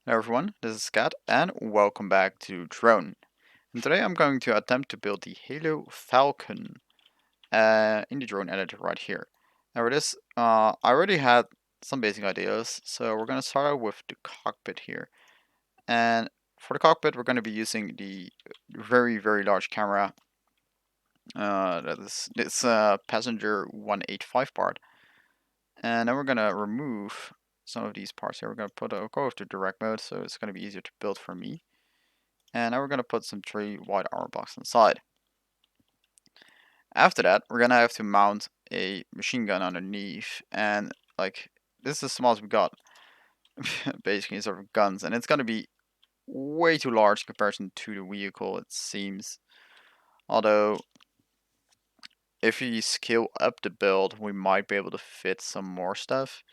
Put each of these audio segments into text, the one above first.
Hello everyone, this is Scott and welcome back to Drone. And today I'm going to attempt to build the Halo Falcon in the drone editor right here. Now for this, I already had some basic ideas, so we're going to start out with the cockpit here. And for the cockpit, we're going to be using the very large camera. That is this passenger 185 part. And then we're going to remove some of these parts here. We're going to go to direct mode, so it's going to be easier to build for me. And now we're going to put some 3 wide armor blocks inside. After that, we're going to have to mount a machine gun underneath. And like, this is the smallest we got, basically, sort of guns. And it's going to be way too large in comparison to the vehicle, it seems. Although, if we scale up the build, we might be able to fit some more stuff.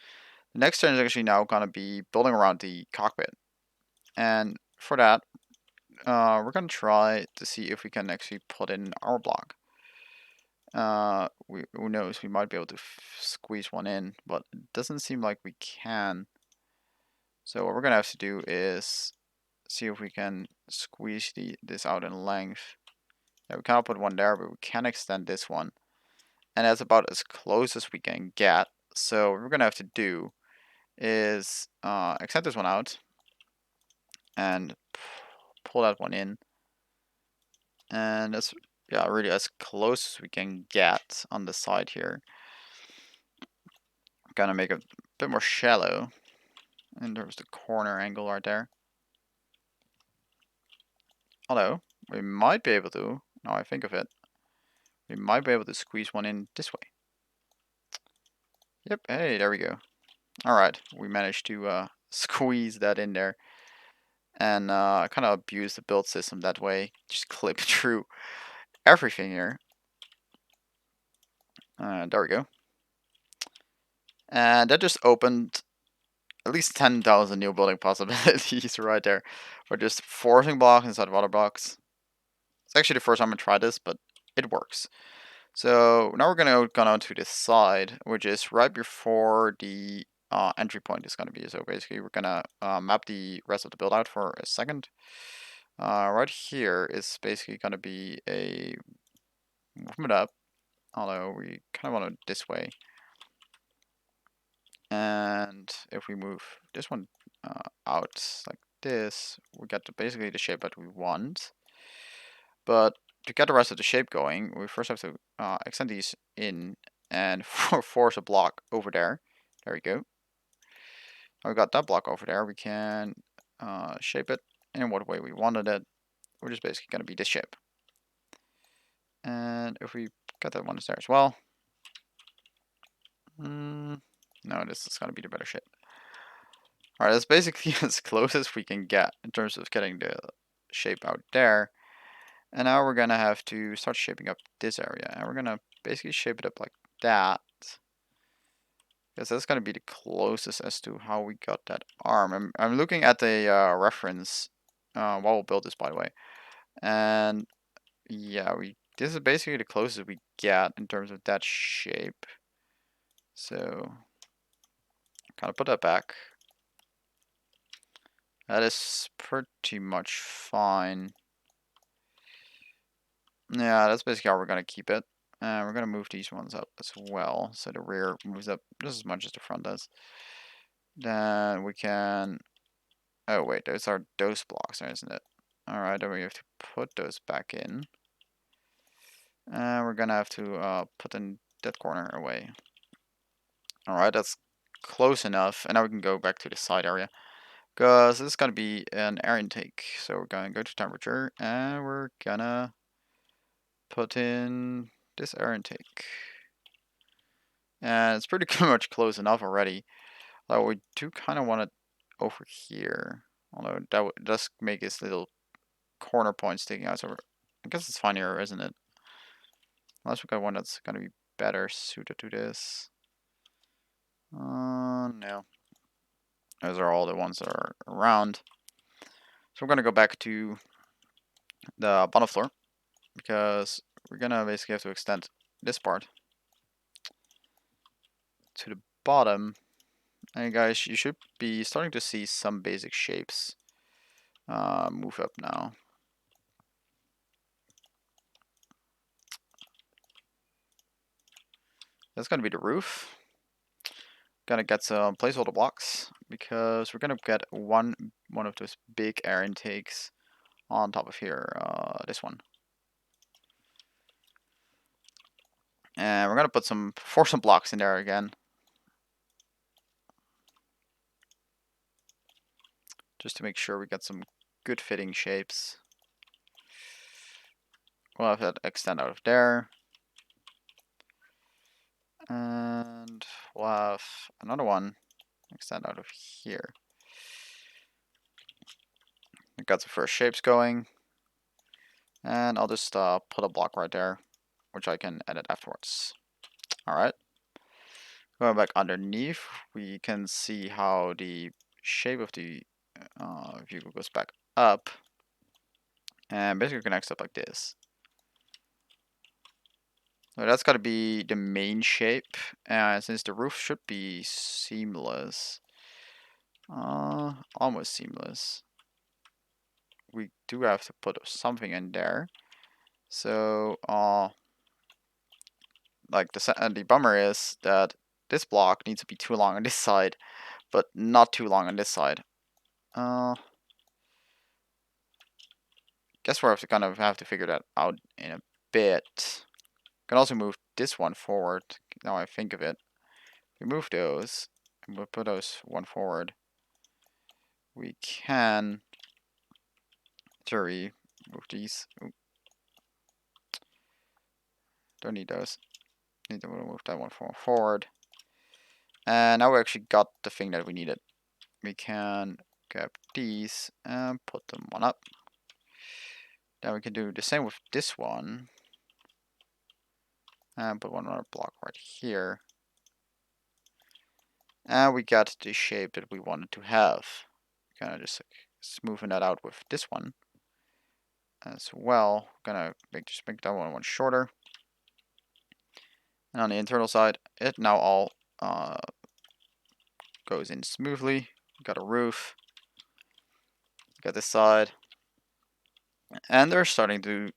The next turn is actually now going to be building around the cockpit. And for that, we're going to try to see if we can actually put in an armor block. Who knows, we might be able to squeeze one in, but it doesn't seem like we can. So what we're gonna have to do is see if we can squeeze this out in length. Yeah, we cannot put one there, but we can extend this one. And that's about as close as we can get. So what we're gonna have to do is extend this one out and pull that one in. And that's, yeah, really as close as we can get on the side here. Gonna make it a bit more shallow. And there's the corner angle right there. Although, we might be able to, now I think of it, we might be able to squeeze one in this way. Yep, hey, there we go. Alright, we managed to squeeze that in there. And kind of abuse the build system that way. Just clip through everything here. There we go. And that just opened at least 10,000 new building possibilities right there. For just forcing blocks inside of other blocks. It's actually the first time I tried this, but it works. So now we're gonna go on to this side, which is right before the entry point is gonna be. So basically, we're gonna map the rest of the build out for a second. Right here is basically gonna be a movement up, although we kind of want it this way. And if we move this one out like this, we get to basically the shape that we want. But to get the rest of the shape going, we first have to extend these in and force a block over there. There we go. Now we got that block over there. We can shape it in what way we wanted it, which is basically going to be this shape. And if we get that one there as well. No, this is going to be the better shape. Alright, that's basically as close as we can get in terms of getting the shape out there. And now we're gonna have to start shaping up this area. And we're gonna basically shape it up like that. Because that's gonna be the closest as to how we got that arm. I'm looking at the reference while we'll build this, by the way. And yeah, this is basically the closest we get in terms of that shape. So kind of put that back. That is pretty much fine. Yeah, that's basically how we're gonna keep it. And we're gonna move these ones up as well, so the rear moves up just as much as the front does. Then we can, oh wait, those are those blocks, isn't it? Alright, then we have to put those back in. And we're gonna have to put in that corner away. Alright, that's close enough. And now we can go back to the side area. Because this is gonna be an air intake. So we're gonna go to temperature and we're gonna put in this air intake. And it's pretty much close enough already. Although we do kind of want it over here. Although that does make this little corner point sticking out. So I guess it's fine here, isn't it? Unless we got one that's going to be better suited to this. No. Those are all the ones that are around. So we're going to go back to the bottom floor. Because we're going to basically have to extend this part to the bottom. Hey guys, you should be starting to see some basic shapes move up now. That's gonna be the roof. Gonna get some placeholder blocks because we're gonna get one of those big air intakes on top of here. This one, and we're gonna put some blocks in there again, just to make sure we get some good fitting shapes. We'll have that extend out of there, and we'll have another one extend out of here. We got the first shapes going. And I'll just put a block right there, which I can edit afterwards. Alright. Going back underneath, we can see how the shape of the vehicle goes back up. And basically connects up like this. So that's got to be the main shape. And since the roof should be seamless, almost seamless, we do have to put something in there. So, like the bummer is that this block needs to be too long on this side, but not too long on this side. Guess we'll have to kind of have to figure that out in a bit. Can also move this one forward. Now I think of it, we move those and we'll put those one forward. We can, sorry, move these. Ooh. Don't need those. Need to move that one forward. And now we actually got the thing that we needed. We can grab these and put them one up. Then we can do the same with this one. And put one other block right here. And we got the shape that we wanted to have. Kind of just like smoothing that out with this one as well. Gonna just make that one shorter. And on the internal side, it now all goes in smoothly. Got a roof. Got this side. And they're starting to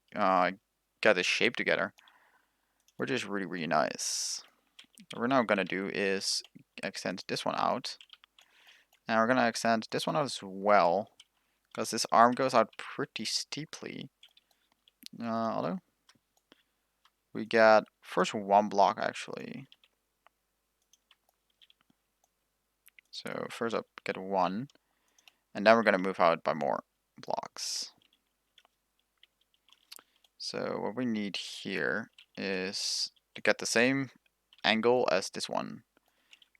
get this shape together, which is really, really nice. What we're now going to do is extend this one out. And we're going to extend this one out as well, because this arm goes out pretty steeply. Although, we got first one block actually. So first up, get one. And then we're going to move out by more blocks. So what we need here is to get the same angle as this one.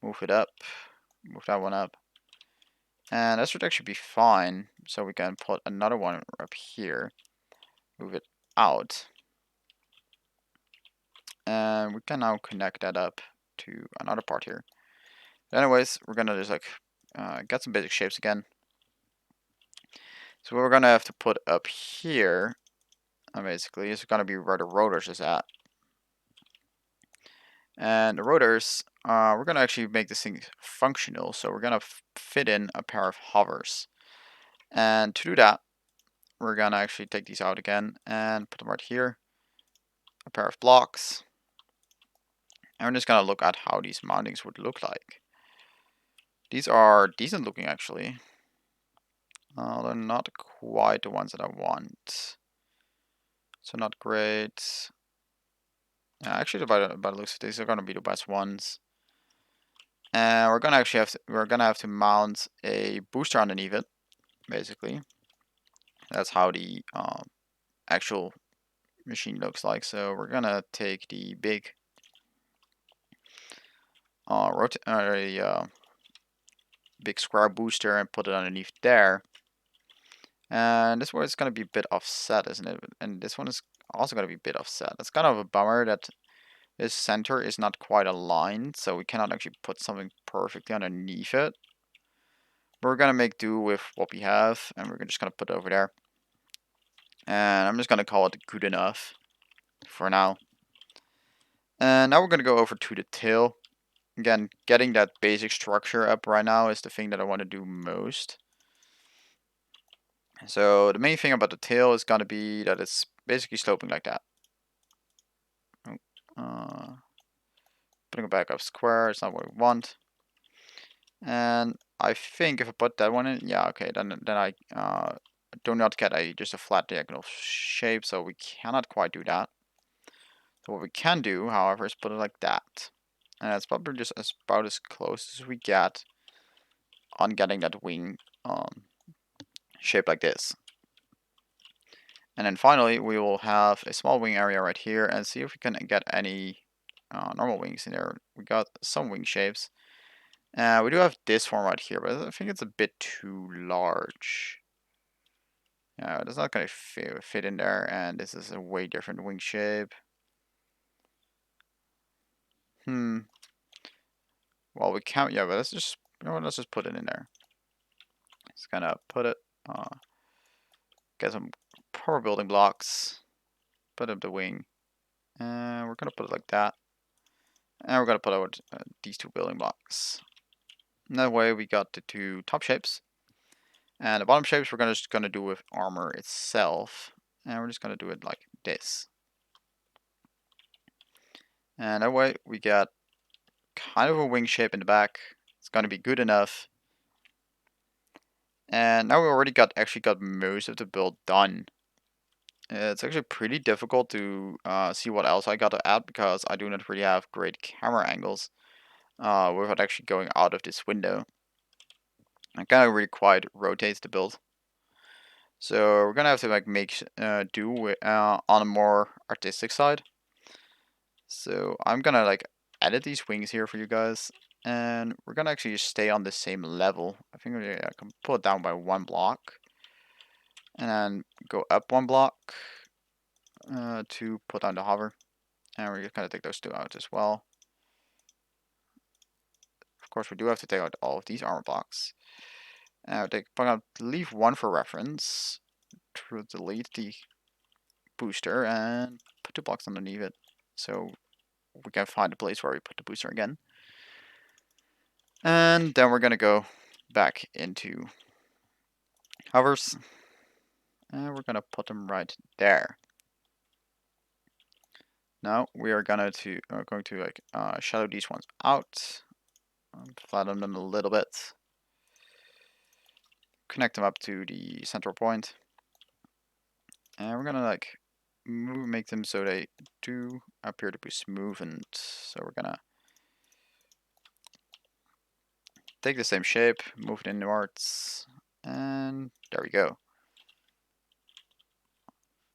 Move it up, move that one up. And that should actually be fine. So we can put another one up here, move it out. And we can now connect that up to another part here. But anyways, we're gonna just like get some basic shapes again. So what we're gonna have to put up here, basically, is gonna be where the rotors is at. And the rotors, we're gonna actually make this thing functional. So we're gonna fit in a pair of hovers. And to do that, we're gonna actually take these out again and put them right here. A pair of blocks. And we're just gonna look at how these mountings would look like. These are decent looking actually. They're not quite the ones that I want. So not great. Yeah, actually, by the looks of these are gonna be the best ones. And we're gonna have to mount a booster underneath it, basically. That's how the actual machine looks like. So we're gonna take the big big square booster and put it underneath there. And this one is going to be a bit offset, isn't it? And this one is also going to be a bit offset. It's kind of a bummer that this center is not quite aligned, so we cannot actually put something perfectly underneath it. But we're going to make do with what we have, and we're just going to put it over there. And I'm just going to call it good enough for now. And now we're going to go over to the tail. Again, getting that basic structure up right now is the thing that I want to do most. So the main thing about the tail is going to be that it's basically sloping like that. Uh, Putting it back up square, it's not what we want. And I think if I put that one in, yeah, okay, then I do not get just a flat diagonal shape, so we cannot quite do that. So what we can do, however, is put it like that. And that's probably just about as close as we get on getting that wing shape like this. And then finally, we will have a small wing area right here and see if we can get any normal wings in there. We got some wing shapes. We do have this one right here, but I think it's a bit too large. Yeah, it's not going to fit in there, and this is a way different wing shape. Well, we can't, yeah, but let's just, you know what, let's just put it in there. Just kind of put it, get some power building blocks, put up the wing, and we're going to put it like that. And we're going to put out these two building blocks. And that way we got the two top shapes. And the bottom shapes we're just going to do with armor itself. And we're just going to do it like this. And that way we got kind of a wing shape in the back. It's going to be good enough. And now we already actually got most of the build done. It's actually pretty difficult to see what else I got to add because I do not really have great camera angles without actually going out of this window. I kind of really quite rotates the build. So we're gonna have to like make do with, on a more artistic side. So I'm gonna like edit these wings here for you guys, and we're gonna actually just stay on the same level. I think I can pull it down by one block, and then go up one block to put down the hover, and we're gonna take those two out as well. Of course, we do have to take out all of these armor blocks. I'm gonna leave one for reference. To delete the booster and put two blocks underneath it, so we can find a place where we put the booster again. And then we're gonna go back into hovers, and we're gonna put them right there. Now we are going to like shadow these ones out, flatten them a little bit, connect them up to the central point, and we're gonna like make them so they do appear to be smoothened. So we're gonna take the same shape, move it inwards, and there we go.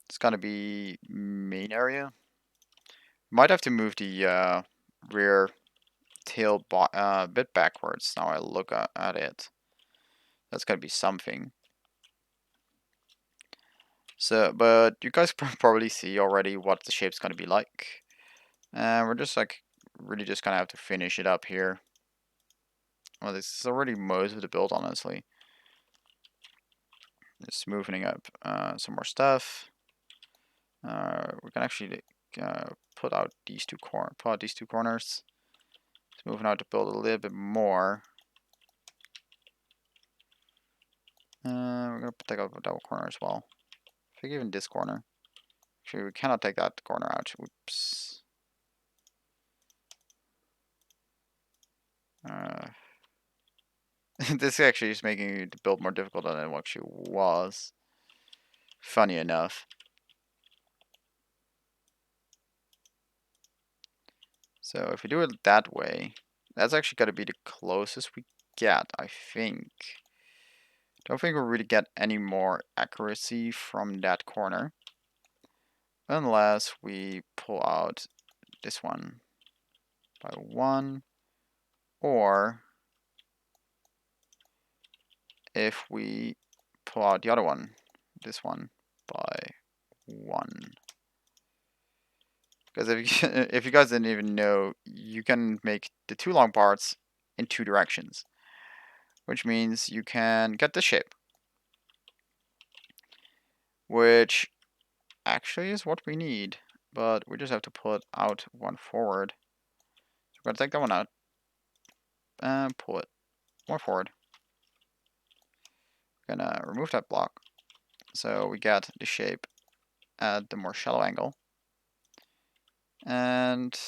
It's gonna be main area. Might have to move the rear tail bit backwards now I look at it. That's gonna be something. So, but you guys probably see already what the shape's gonna be like. And we're just like really just gonna have to finish it up here. Well, this is already most of the build, honestly. Just smoothing up some more stuff. We can actually put out these two corners. Smoothing out the build a little bit more. We're gonna take out the double corner as well. I think even this corner. Actually, we cannot take that corner out. Oops. This actually is making the build more difficult than it actually was. Funny enough. So if we do it that way, that's actually got to be the closest we get, I think. Don't think we'll really get any more accuracy from that corner. Unless we pull out this one by one, or if we pull out the other one, this one, by one. Because if you guys didn't even know, you can make the two long parts in two directions, which means you can get the shape, which actually is what we need, but we just have to put out one forward. So we're gonna take that one out, and pull it more forward. Gonna remove that block so we get the shape at the more shallow angle. And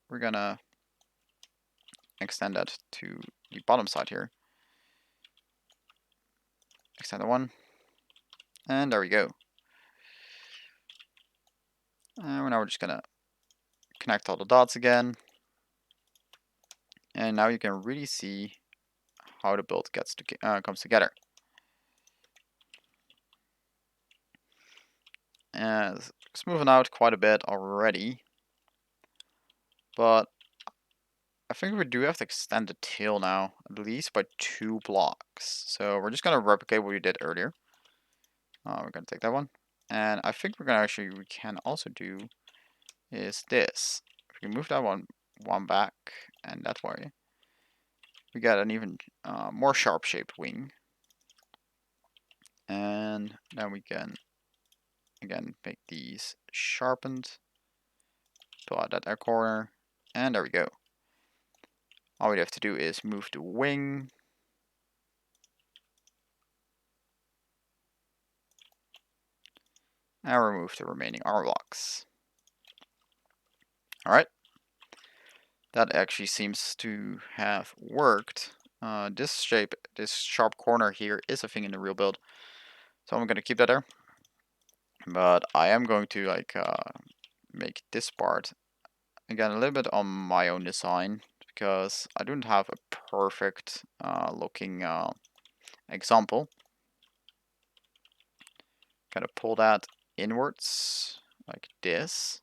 we're gonna extend that to the bottom side here. Extend the one. And there we go. And now we're just gonna connect all the dots again. And now you can really see how the build comes together. And it's moving out quite a bit already. But I think we do have to extend the tail now, at least by 2 blocks. So we're just gonna replicate what we did earlier. We're gonna take that one. And I think we can also do is this. If we move that one back and that way, we got an even more sharp shaped wing. And then we can again make these sharpened. Pull out that air corner, and there we go. All we have to do is move the wing. And remove the remaining armor blocks. Alright. That actually seems to have worked. This shape, this sharp corner here is a thing in the real build. So I'm going to keep that there. But I am going to make this part, again, a little bit on my own design. Because I don't have a perfect looking example. Kind of pull that inwards like this.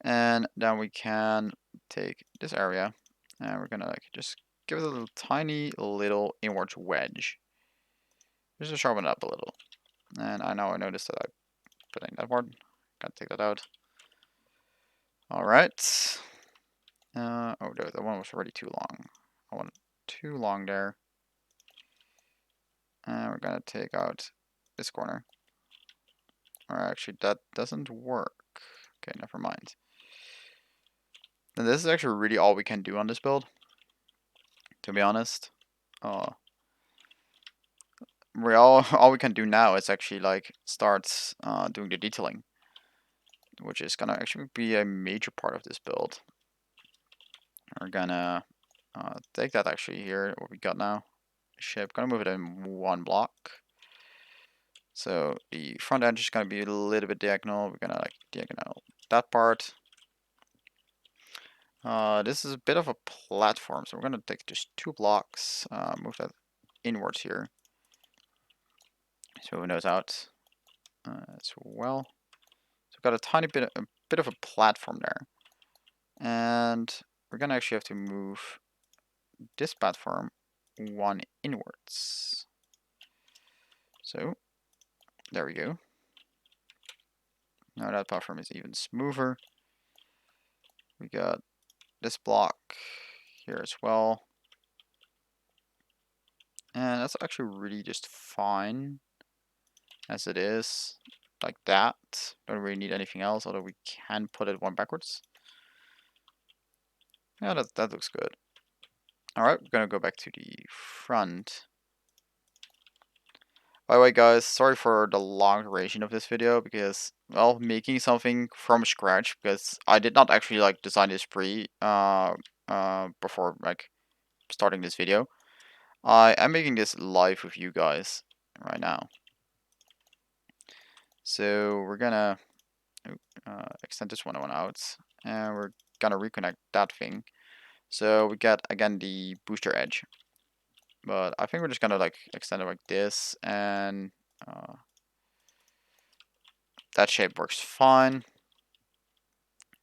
And then we can take this area and we're gonna just give it a little tiny little inwards wedge. Just to sharpen it up a little. And I noticed that I put in that word. Gotta take that out. Alright. Oh, the one was already too long. I want it too long there. And we're gonna take out this corner. Or actually, that doesn't work. Okay, never mind. And this is actually really all we can do on this build, to be honest. All we can do now is actually start doing the detailing, which is gonna actually be a major part of this build. We're gonna take that actually here, what we got now, shape, gonna move it in 1 block. So the front edge is gonna be a little bit diagonal. We're gonna diagonal that part. This is a bit of a platform, so we're gonna take just 2 blocks, move that inwards here. So windows out as well. So we've got a tiny bit, a bit of a platform there. And we're gonna actually have to move this platform 1 inwards. So there we go. Now that platform is even smoother. We got this block here as well. And that's actually really just fine as it is, like that. Don't really need anything else, although we can put it 1 backwards. Yeah, that looks good. Alright, we're gonna go back to the front. By the way, guys, sorry for the long duration of this video because, well, making something from scratch, because I did not actually design this before starting this video. I am making this live with you guys right now. So we're gonna extend this one out, and we're gonna reconnect that thing. So we get again the booster edge. But I think we're just gonna extend it like this, and that shape works fine.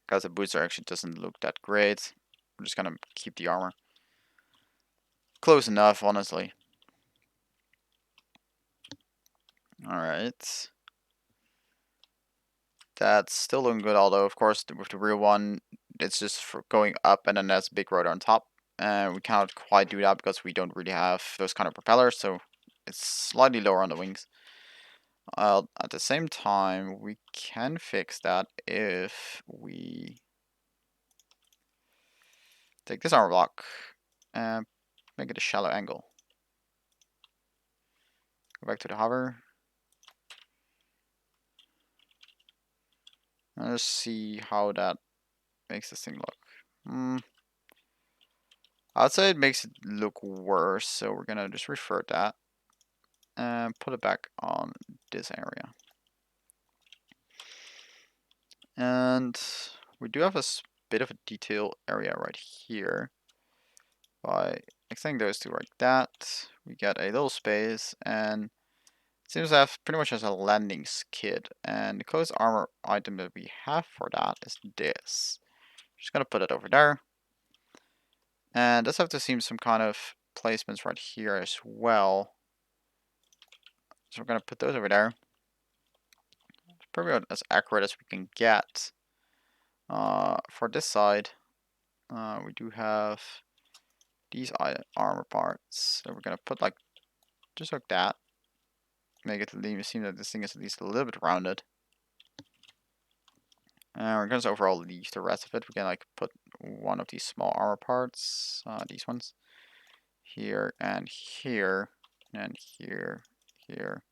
Because the booster actually doesn't look that great. We're just gonna keep the armor. Close enough, honestly. Alright. That's still looking good, although of course with the real one, it's just for going up and then there's a big rotor on top. And we cannot quite do that because we don't really have those kind of propellers, so it's slightly lower on the wings. At the same time, we can fix that if we take this armor block and make it a shallow angle. Go back to the hover. And let's see how that makes this thing look. I'd say it makes it look worse, so we're gonna just refer that and put it back on this area. And we do have a bit of a detail area right here. By extending those two like that, we get a little space, and it seems to have pretty much as a landing skid. And the closest armor item that we have for that is this. Just gonna put it over there. And let's have to see some kind of placements right here as well. So we're gonna put those over there. It's probably as accurate as we can get. For this side, we do have these armor parts. So we're gonna put like just like that. Make it seem that this thing is at least a little bit rounded. And we're gonna overall leave the rest of it. We can like put one of these small armor parts, these ones, here and here, and here, here.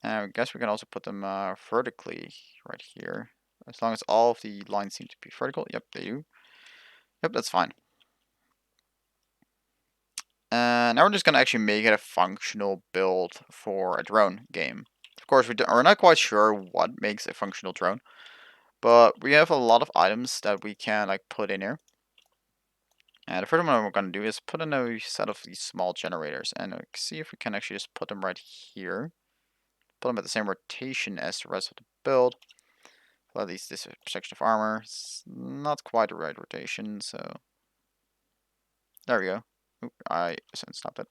And I guess we can also put them vertically right here. As long as all of the lines seem to be vertical. Yep, they do. Yep, that's fine. And now we're just gonna actually make it a functional build for a drone game. Of course, we're not quite sure what makes a functional drone, but we have a lot of items that we can like put in here. And the first one we're gonna do is put in a set of these small generators, and see if we can actually just put them right here. Put them at the same rotation as the rest of the build. Well, at least this section of armor. It's not quite the right rotation, so there we go. Oop, I stopped it.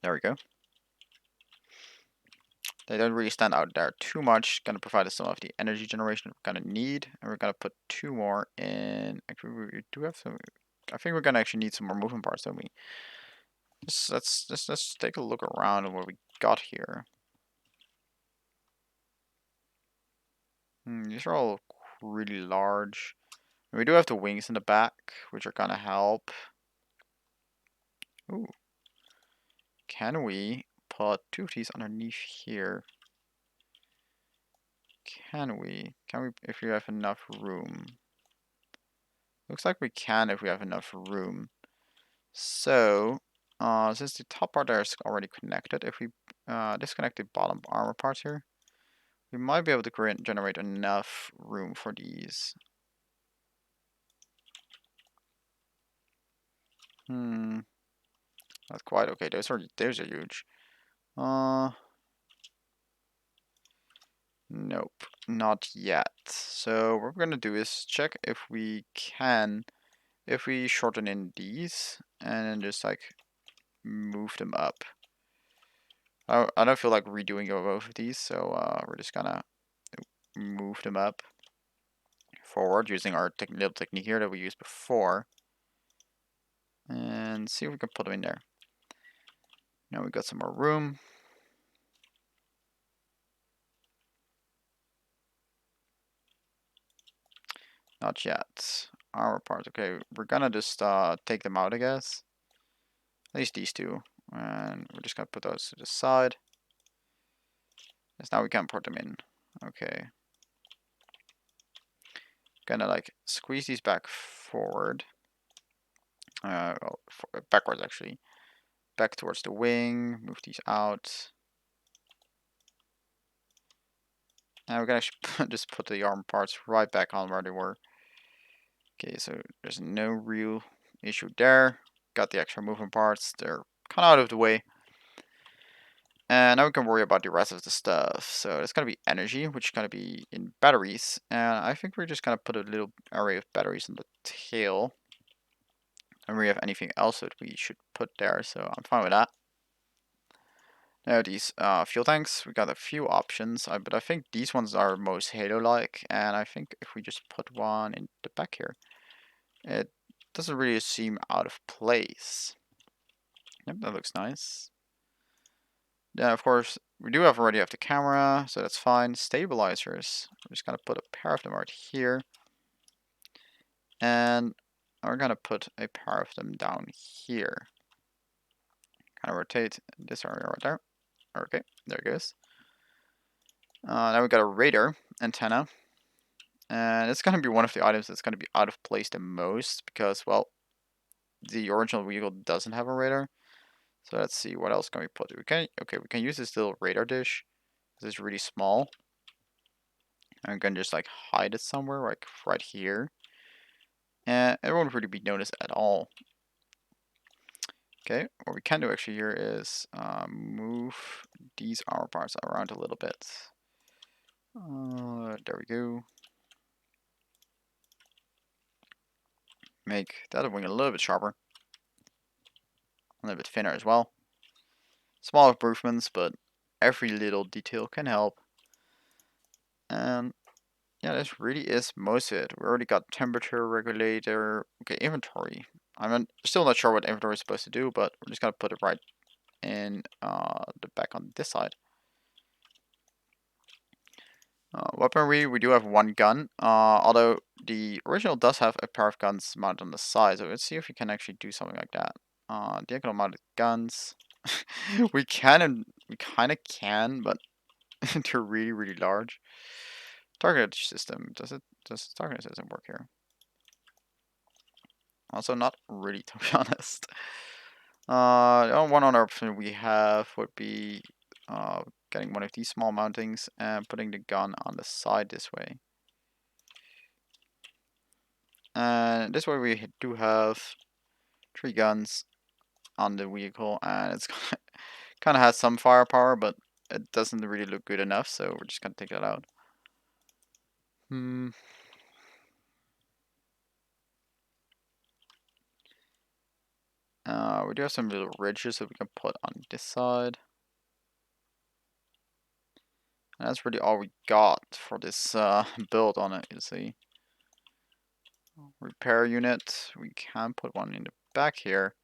There we go. They don't really stand out there too much. Gonna provide us some of the energy generation we're gonna need, and we're gonna put two more in. Actually, we do have some. I think we're gonna actually need some more moving parts, don't we? Let's take a look around at what we got here. These are all really large. We do have the wings in the back, which are gonna help. Ooh. Can we put two of these underneath here? Can we? If we have enough room? Looks like we can if we have enough room. So, since the top part there is already connected, if we disconnect the bottom armor parts here, we might be able to generate enough room for these. That's quite okay. Those are huge. Nope, not yet. So what we're gonna do is check if we can, if we shorten in these and then just like move them up. I don't feel like redoing both of these, so we're just gonna move them up forward using our little technique here that we used before, and see if we can put them in there. Now we got some more room. Not yet. Armor parts. Okay, we're gonna just take them out, I guess. At least these two. And we're just gonna put those to the side. Yes, now we can put them in. Okay. Gonna like squeeze these back forward. Well, backwards actually. Back towards the wing. Move these out. And we're gonna actually just put the arm parts right back on where they were. Okay, so there's no real issue there. Got the extra movement parts. They're kind of out of the way. And now we can worry about the rest of the stuff. So it's going to be energy, which is going to be in batteries. And I think we're just going to put a little array of batteries on the tail. And we have anything else that we should put there, so I'm fine with that. Now these fuel tanks, we got a few options, but I think these ones are most Halo-like. And I think if we just put one in the back here, it doesn't really seem out of place. Yep, that looks nice. Yeah, of course, we do already have the camera, so that's fine. Stabilizers, I'm just gonna put a pair of them right here. And we're gonna put a pair of them down here. Kind of rotate this area right there. Okay, there it goes. Now we got a radar antenna. And it's gonna be one of the items that's gonna be out of place the most because, well, the original vehicle doesn't have a radar. So let's see what else can we put. We can use this little radar dish. This is really small. And we can just like hide it somewhere, like right here. And it won't really be noticed at all. Okay, what we can do actually here is move these armor parts around a little bit. There we go. Make that wing a little bit sharper. A little bit thinner as well. Small improvements, but every little detail can help. And yeah, this really is most of it. We already got temperature regulator. Okay, inventory. I'm still not sure what inventory is supposed to do, but we're just gonna put it right in the back on this side. Weaponry, we do have one gun, although the original does have a pair of guns mounted on the side, so let's see if we can actually do something like that. Diagonal mounted guns. We kind of can, but they're really, really large. Target system, does the target system work here? Also not really, to be honest. One other option we have would be getting one of these small mountings and putting the gun on the side this way. And this way we do have 3 guns on the vehicle, and it's kind of has some firepower, but it doesn't really look good enough, so we're just gonna take that out. We do have some little ridges that we can put on this side. And that's really all we got for this build on it, you see. Repair unit, we can put one in the back here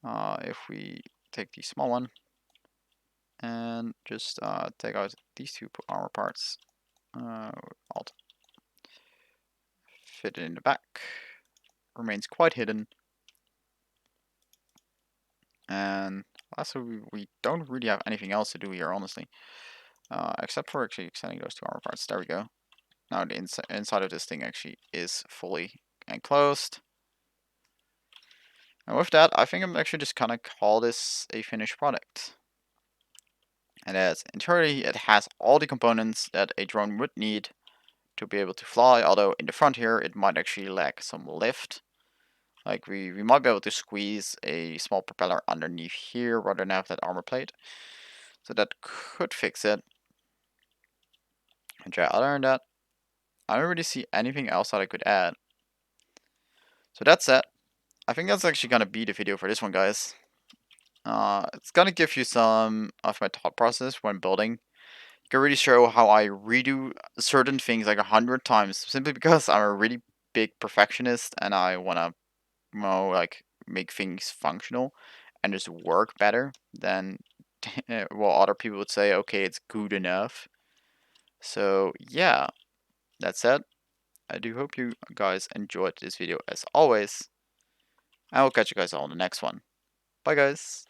if we take the small one and just take out these 2 armor parts. Alt. Fit it in the back. Remains quite hidden. And lastly, we don't really have anything else to do here, honestly. Except for actually extending those 2 armor parts. There we go. Now the inside of this thing actually is fully enclosed. And with that, I think I'm actually just gonna call this a finished product. And as in theory, it has all the components that a drone would need to be able to fly, although in the front here, it might actually lack some lift. Like we might be able to squeeze a small propeller underneath here rather than have that armor plate. So that could fix it. And yeah, other than that, I don't really see anything else that I could add. So that's it. I think that's actually gonna be the video for this one, guys. It's gonna give you some of my thought process when building. You can really show how I redo certain things like 100 times simply because I'm a really big perfectionist and I wanna, like make things functional and just work better than well, other people would say, okay, it's good enough. So yeah, that's it. I do hope you guys enjoyed this video as always. I will catch you guys all in the next one. Bye guys.